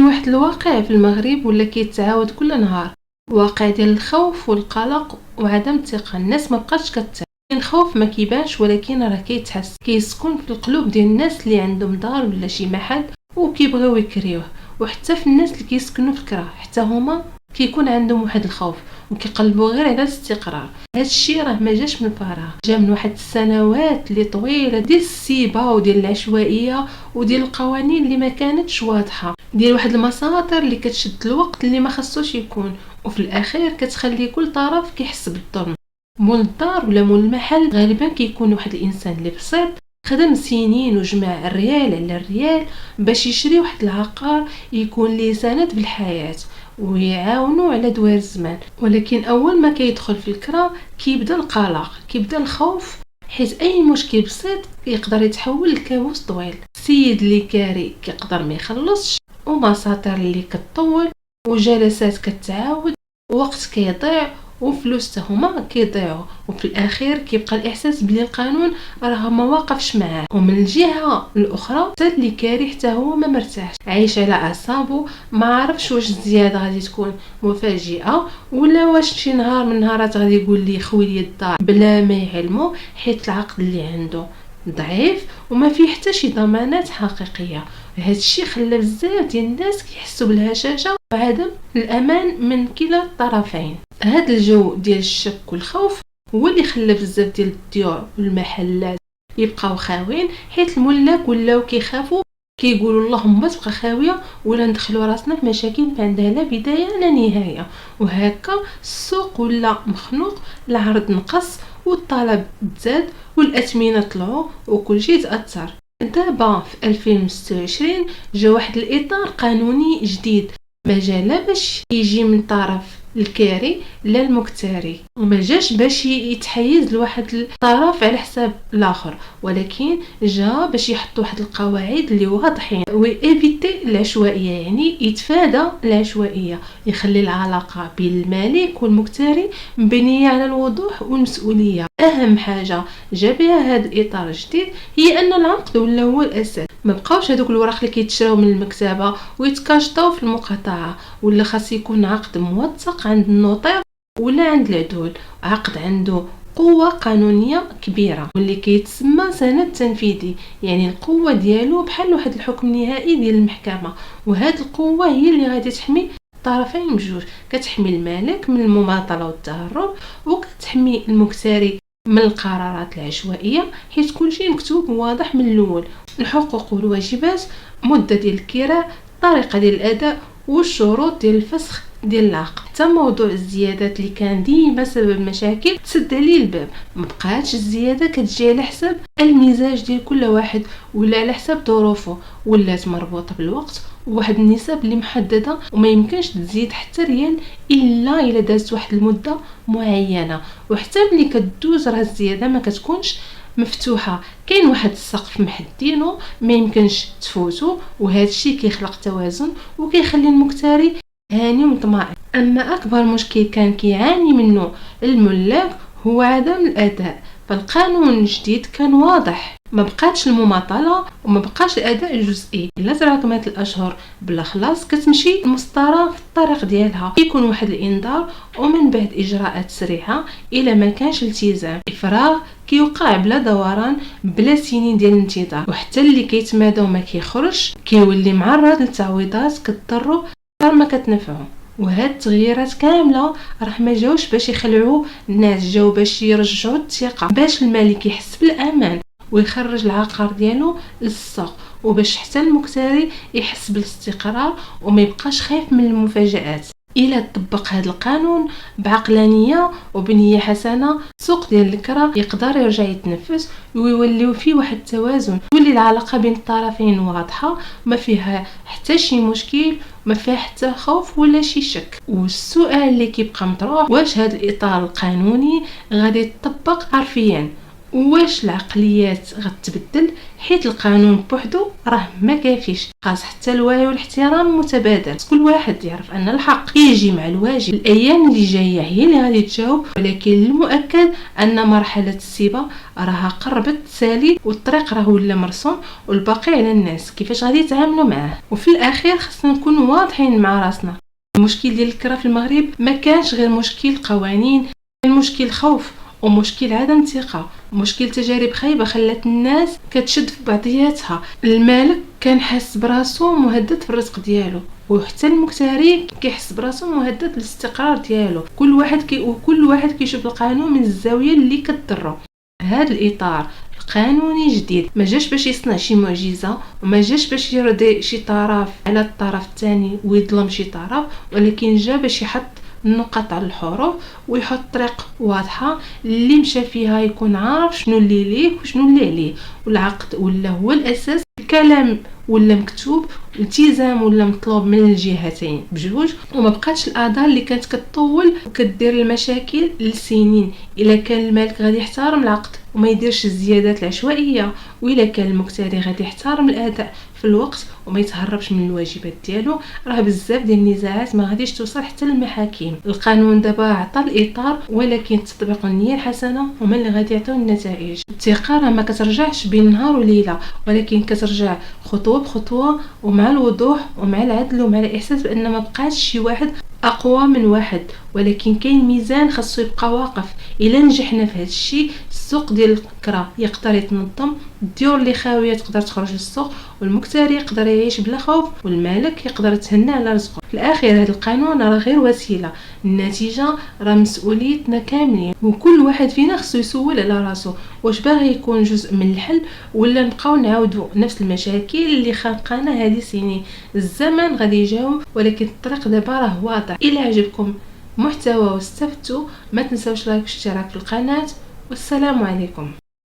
كاين واحد الواقع في المغرب ولا كيتعاود كل نهار، واقع ديال الخوف والقلق وعدم الثقه. الناس ما بقاتش كتثق. الخوف ما كيبانش ولكن راه كيتحس، كيسكن في القلوب ديال الناس اللي عندهم دار ولا شي محل وكيبغيو يكريوه، وحتى في الناس اللي كيسكنوا في الكرا حتى هما كيكون عندهم واحد الخوف وكيقلبوا غير على الاستقرار. هذا الشيء راه ما جاش من الفراغ، جا من واحد السنوات اللي طويله ديال السيبه وديال العشوائيه وديال القوانين اللي ما كانتش واضحه، ديال واحد المساطر اللي كتشد الوقت اللي ما خصوش يكون، وفي الاخير كتخلي كل طرف كيحس بالظلم. مول الدار ولا مول المحل غالبا كيكون واحد الانسان اللي بسيط خدم سنين وجمع الريال على الريال باش يشري واحد العقار يكون ليه سند بالحياه ويعاونوا على دوار الزمان. ولكن اول ما كيدخل في الكرا كيبدا القلق، كيبدا الخوف، حيت اي مشكل بسيط يقدر يتحول لكابوس طويل. السيد اللي كاري كيقدر ما يخلصش، ومساطر اللي كتطول، وجلسات كتعاود، ووقت كيضيع، وفلوس هما كيضيعوا، وفي الاخير كيبقى الاحساس بلي القانون راه ما واقفش معاه. ومن الجهه الاخرى حتى اللي كاري حتى هو ما مرتاحش، عايش على اعصابه، ما عرفش واش الزياده غادي تكون مفاجئه ولا واش شي نهار من النهارات غادي يقول لي خوي لي الدار بلا ما يعلمو، حيت العقد اللي عنده ضعيف وما فيه حتى شي ضمانات حقيقيه. هذا الشيء خلى بزاف ديال الناس كيحسوا بالهشاشه وعدم الامان من كلا الطرفين. هذا الجو ديال الشك والخوف هو اللي خلى بزاف ديال الديور والمحلات يبقاو خاويين، حيت الملاك ولاو كيخافوا، كيقولوا اللهم تبقى خاويه ولا ندخلوا راسنا في مشاكل ما عندها لا بدايه لا نهايه. وهكا السوق ولا مخنوق، العرض نقص والطلب تزاد والاثمنه طلعوا وكل شيء تاثر. دابا في 2026 جا واحد الاطار قانوني جديد، ما جا لا باش يجي من طرف الكاري لا المكتري، وما جاش باش يتحيز لواحد الطرف على حساب الاخر، ولكن جا باش يحط واحد القواعد اللي واضحين ويبيتي العشوائيه، يعني يتفادى العشوائيه، يخلي العلاقه بين المالك والمكتري مبنيه على الوضوح والمسؤوليه. اهم حاجه جا بها هذا الاطار الجديد هي ان العقد ولا هو الاساس، ما بقاوش هذوك الوراق اللي كيتشراو من المكتبه ويتكاشطاو في المقاطعه، ولا خاص يكون عقد موثق عند النوطير ولا عند العدول، عقد عنده قوة قانونية كبيرة واللي كيتسمى سند تنفيذي، يعني القوة ديالو بحال واحد الحكم نهائي ديال المحكمة. وهاد القوة هي اللي غادي تحمي الطرفين بجوج، كتحمي المالك من المماطلة والتهرب، وكتحمي المكتري من القرارات العشوائية، حيت كلشي مكتوب واضح من الاول، الحقوق والواجبات، مدة ديال الكراء، طريقة ديال الاداء، والشروط ديال الفسخ ديال العقد. حتى موضوع الزيادات اللي كان ديما سبب مشاكل تسد عليه الباب، مبقاتش الزياده كتجي على حساب المزاج ديال كل واحد ولا على حساب ظروفه، ولات مربوطه بالوقت وواحد النسب اللي محدده، وما يمكنش تزيد حتى ريال الا دازت واحد المده معينه. وحتى ملي كدوز راه الزياده ما كتكونش مفتوحه، كاين واحد السقف محدينه ما يمكنش تفوتو، وهذا الشيء كيخلق توازن وكيخلي المكتري هاني ومطمئن. اما اكبر مشكل كان كيعاني منه الملاك هو عدم الاداء، فالقانون الجديد كان واضح، ما بقاتش المماطله وما بقاش الاداء الجزئي. الا تراكمات الاشهر بلا خلاص كتمشي المسطره في الطريق ديالها، يكون واحد الانذار ومن بعد اجراءات سريعه الا ما كانش التزام، افراغ كيوقع بلا دوران بلا سنين ديال الانتظار، وحتى اللي كيتمادى وما كيخرج كيولي معرض لتعويضات كتضرو اكثر ما كتنفعو. وهاد التغييرات كامله راه ما جاوش باش يخلعوا الناس، جاو باش يرجعوا الثقه، باش المالك يحس بالامان ويخرج العقار ديالو للسوق، وباش حتى المكتري يحس بالاستقرار وما يبقاش خايف من المفاجآت. الى طبق هذا القانون بعقلانيه وبنيه حسنه، السوق ديال الكرا يقدر يرجع يتنفس ويوليو فيه واحد التوازن، تولي العلاقه بين الطرفين واضحه، ما فيها حتى شي مشكل، ما فيها حتى خوف ولا شي شك. والسؤال اللي كيبقى مطروح، واش هذا الاطار القانوني غادي يطبق حرفيا واش العقليات غتبدل؟ حيت القانون بوحدو راه ما كافيش، خاص حتى الوعي والاحترام متبادل. كل واحد يعرف ان الحق يجي مع الواجب. الايام اللي جايه هي اللي غادي تجاوب، ولكن المؤكد ان مرحله السيبه راها قربت تسالي، والطريق راه ولا مرسوم، والباقي على الناس كيفاش غادي يتعاملوا معاه. وفي الاخير خصنا نكونوا واضحين مع راسنا. المشكل ديال الكرا في المغرب ما كانش غير مشكل قوانين، كان مشكل خوف ومشكل عدم ثقة، مشكل تجارب خايبة خلات الناس كتشد في بعضياتها. المالك كان حاس براسو مهدد في الرزق ديالو، وحتى المكتري كيحس براسو مهدد للاستقرار ديالو. كل واحد كيشوف القانون من الزاوية اللي كتضرو. هذا الاطار القانوني جديد ما جاش باش يصنع شي معجزه، وما جاش باش يرضي شي طرف على الطرف الثاني ويظلم شي طرف، ولكن جا باش يحط النقط على الحروف ويحط طريق واضحه اللي مشى فيها يكون عارف شنو اللي ليه وشنو اللي عليه. والعقد ولا هو الاساس، الكلام ولا مكتوب، الالتزام ولا مطلوب من الجهتين بجوج، وما بقاتش الاعضاء اللي كانت كتطول وكدير المشاكل لسنين. الا كان المالك غادي يحترم العقد وما يديرش الزيادات العشوائيه، والا كان المكتري غادي يحترم الاداء في الوقت وما يتهربش من الواجبات ديالو، راه بزاف ديال النزاعات ما غاديش توصل حتى للمحاكم. القانون دابا عطى الاطار، ولكن تطبيق النيه الحسنه هما اللي غادي يعطيو النتائج. الثقه راه ما كترجعش بين نهار وليله، ولكن كترجع خطوه بخطوه ومع الوضوح ومع العدل ومع الاحساس بان ما بقاش شي واحد اقوى من واحد، ولكن كاين ميزان خاصو يبقى واقف. الا نجحنا في هذا الشيء، السوق ديال الكرا يقدر يتنظم، الديور اللي خاويه تقدر تخرج للسوق، والمكتري يقدر يعيش بلا خوف، والمالك يقدر يتهنى على رزقه. في الاخير هذا القانون راه غير وسيله، النتيجه راه مسؤوليتنا كاملين، وكل واحد فينا خصو يسول على راسو واش باغي يكون جزء من الحل ولا نبقاو نعاودوا نفس المشاكل اللي خلقنا هذه سنين. الزمن غادي يجاوب، ولكن الطريق دابا راه واضح. الى عجبكم محتوى واستفدتوا ما تنساوش لايك واشتراك في القناه، والسلام عليكم.